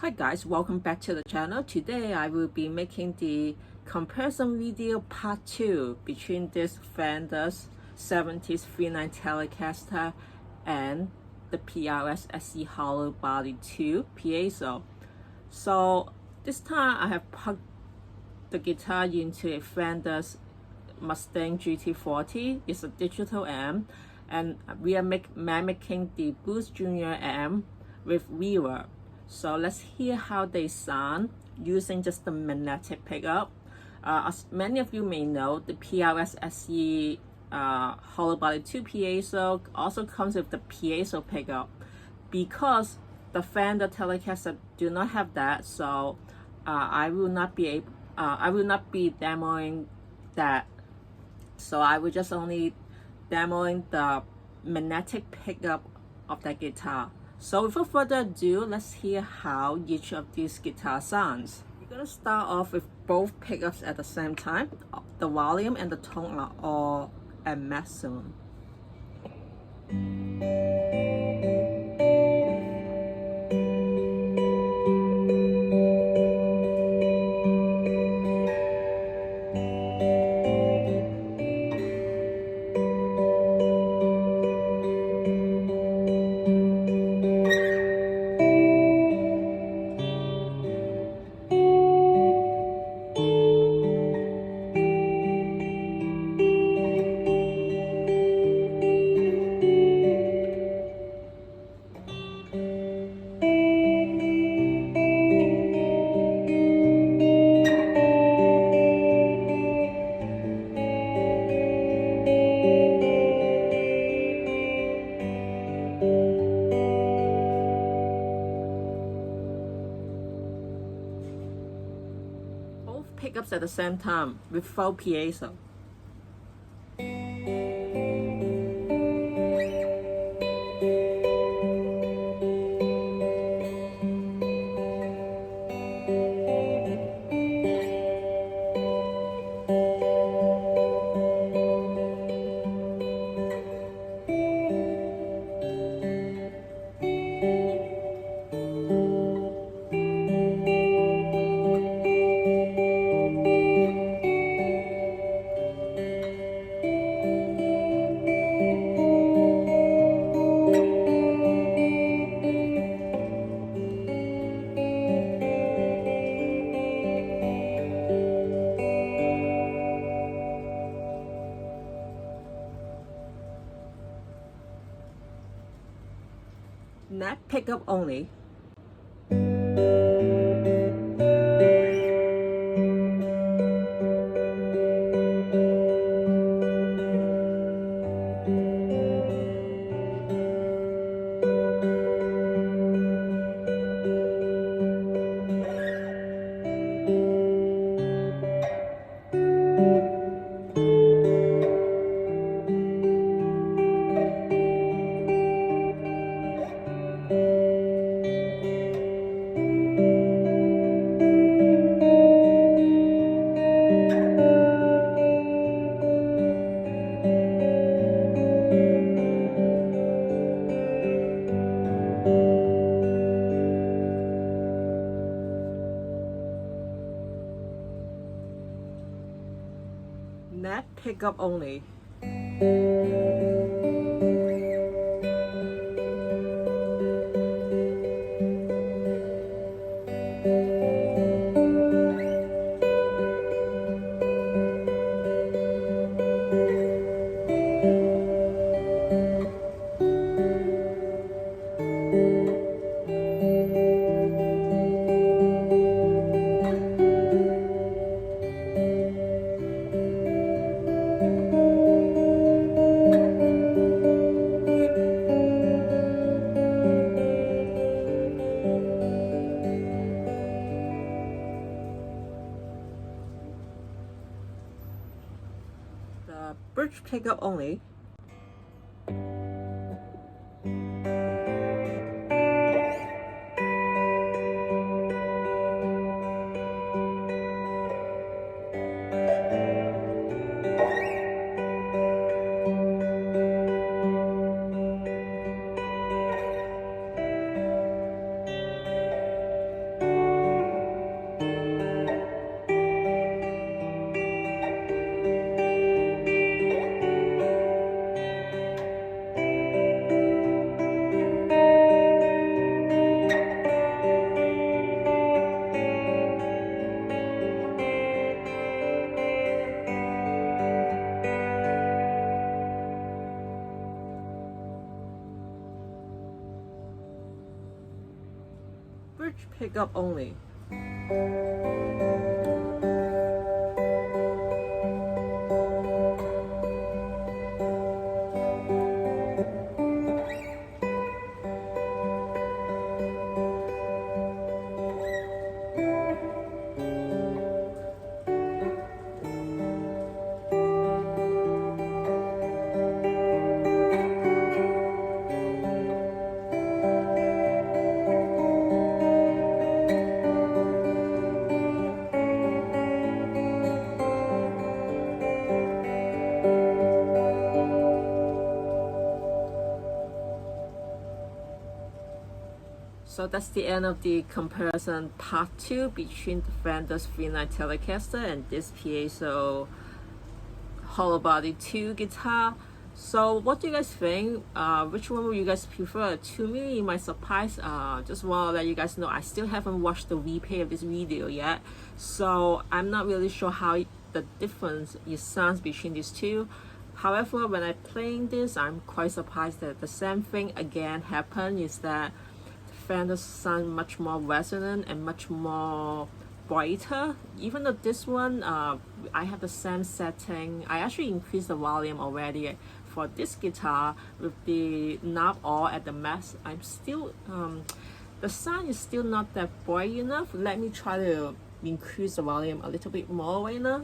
Hi guys, welcome back to the channel. Today I will be making the comparison video part 2 between this Fender's 70s Thinline Telecaster and the PRS SE Hollowbody 2 Piezo. So this time I have plugged the guitar into a Fender's Mustang GT40. It's a digital amp, and we are mimicking the Boost Junior amp with reverb. So let's hear how they sound using just the magnetic pickup. As many of you may know, the PRS SE Hollowbody 2 Piezo also comes with the Piezo pickup. Because the Fender Telecaster do not have that, so I will not be demoing that. So I will just only demoing the magnetic pickup of that guitar. So without further ado, let's hear how each of these guitars sounds. We're gonna start off with both pickups at the same time. The volume and the tone are all at maximum. Pickups at the same time with full piezo. Neck pickup only. Neck pickup only. The bridge pickup only. average pickup only. So that's the end of the comparison part 2 between the Fender's Thinline Telecaster and this Piezo Hollowbody 2 guitar. So what do you guys think? Which one would you guys prefer? To me, my surprise, just want to let you guys know I still haven't watched the replay of this video yet. So I'm not really sure how the difference it sounds between these two. However, when I'm playing this, I'm quite surprised that the same thing again happened, is that Fender sound much more resonant and much more brighter. Even though this one, I have the same setting. I actually increased the volume already for this guitar with the knob all at the max. I'm still, the sound is still not that bright enough. Let me try to increase the volume a little bit more right now.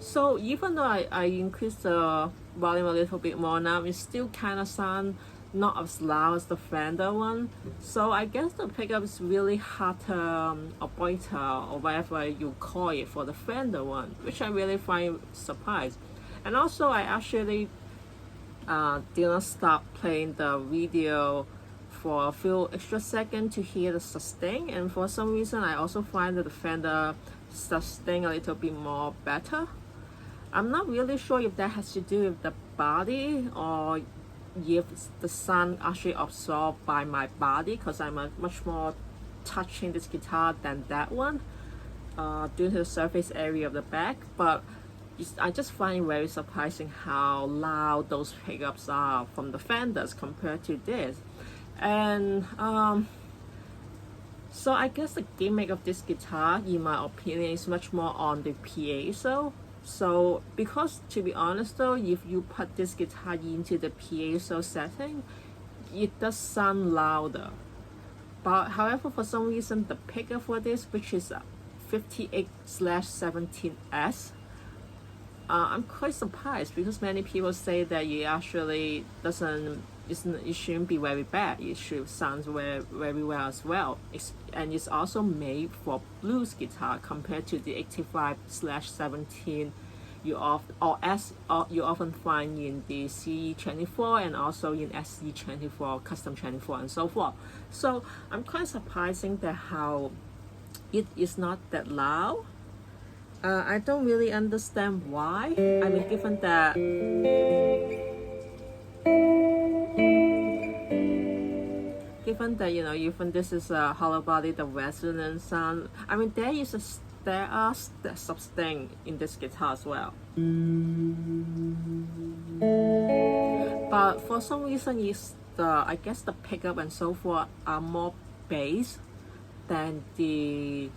So even though I increased the volume a little bit more now, it still kind of sound not as loud as the Fender one. So I guess the pickup is really hotter or brighter or whatever you call it for the Fender one, which I really find surprised. And also I actually did not stop playing the video for a few extra seconds to hear the sustain, and for some reason I also find that the Fender sustain a little bit more better. I'm not really sure if that has to do with the body or if the sound actually absorbed by my body, because I'm much more touching this guitar than that one due to the surface area of the back. But I just find it very surprising how loud those pickups are from the Fenders compared to this. And so I guess the gimmick of this guitar, in my opinion, is much more on the piezo. So because to be honest though, if you put this guitar into the piezo setting, it does sound louder. But however, for some reason the pickup for this, which is 58/17S, I'm quite surprised, because many people say that it actually it shouldn't be very bad. It should sound very, very well as well. And it's also made for blues guitar compared to the 85/17 you often find in the CE24 and also in SE24, custom 24 and so forth. So I'm quite surprising that how it is not that loud. I don't really understand why. I mean, given that even this is a Hollowbody, the resonant sound. I mean, there are sustain in this guitar as well. But for some reason, I guess the pickup and so forth are more bass than the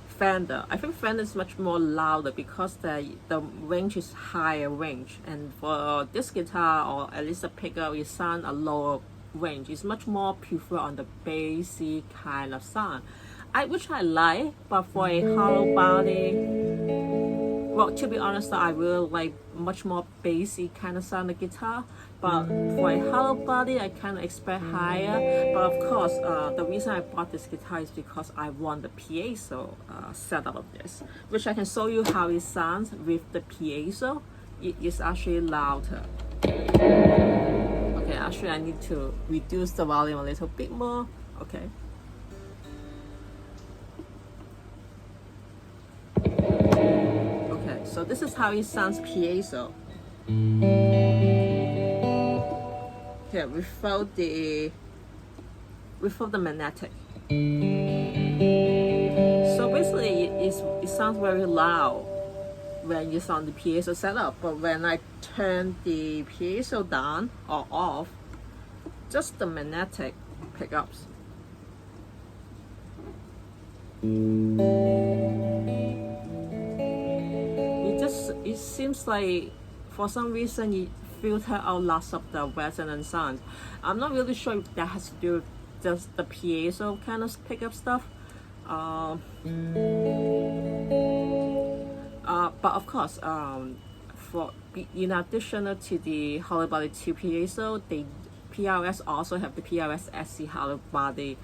Fender. I think Fender is much more louder because the range is higher range, and for this guitar, or at least the pickup, it sound a lower range. It's much more prefer on the bassy kind of sound, which I like. But for a hollow body, well, to be honest, I really like much more bassy kind of sound of guitar. But for a hollow body, I kind of expect higher. But of course, the reason I bought this guitar is because I want the piezo setup of this, which I can show you how it sounds with the piezo. It is actually louder. Okay, actually I need to reduce the volume a little bit more. Okay. Okay, so this is how it sounds piezo. Okay, without the magnetic. So basically it's it sounds very loud when it's on the piezo setup, but when I turn the piezo down or off, just the magnetic pickups, it seems like for some reason it filter out lots of the resonant sounds. I'm not really sure if that has to do with just the piezo kind of pickup stuff. But of course, in addition to the Hollowbody 2 piezo, the PRS also have the PRS SC Hollowbody.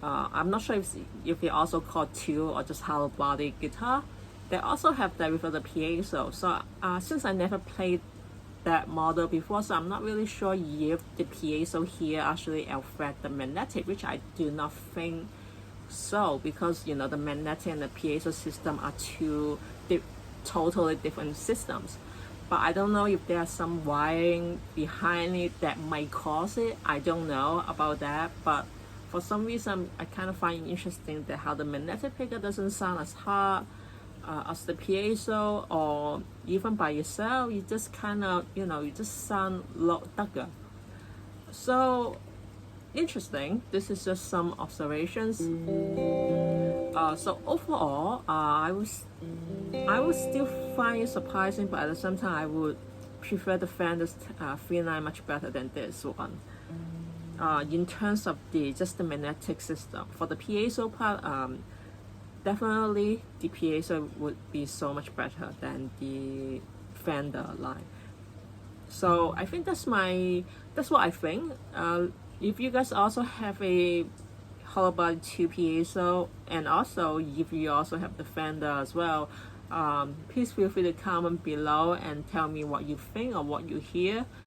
I'm not sure if they also called 2 or just Hollowbody guitar. They also have that with the piezo. So since I never played that model before, so I'm not really sure if the piezo here actually affect the magnetic, which I do not think so, because you know the magnetic and the piezo system are two totally different systems. But I don't know if there's some wiring behind it that might cause it. I don't know about that, but for some reason I kind of find it interesting that how the magnetic pickup doesn't sound as hard as the piezo, or even by yourself you just kind of, you know, you just sound darker. So interesting. This is just some observations. So overall, I would still find it surprising, but at the same time I would prefer the Fender Thinline much better than this one. In terms of just the magnetic system. For the piezo part, definitely the piezo would be so much better than the Fender line. So I think that's what I think. If you guys also have a Hollowbody 2 piezo, and also if you also have the Fender as well, please feel free to comment below and tell me what you think or what you hear.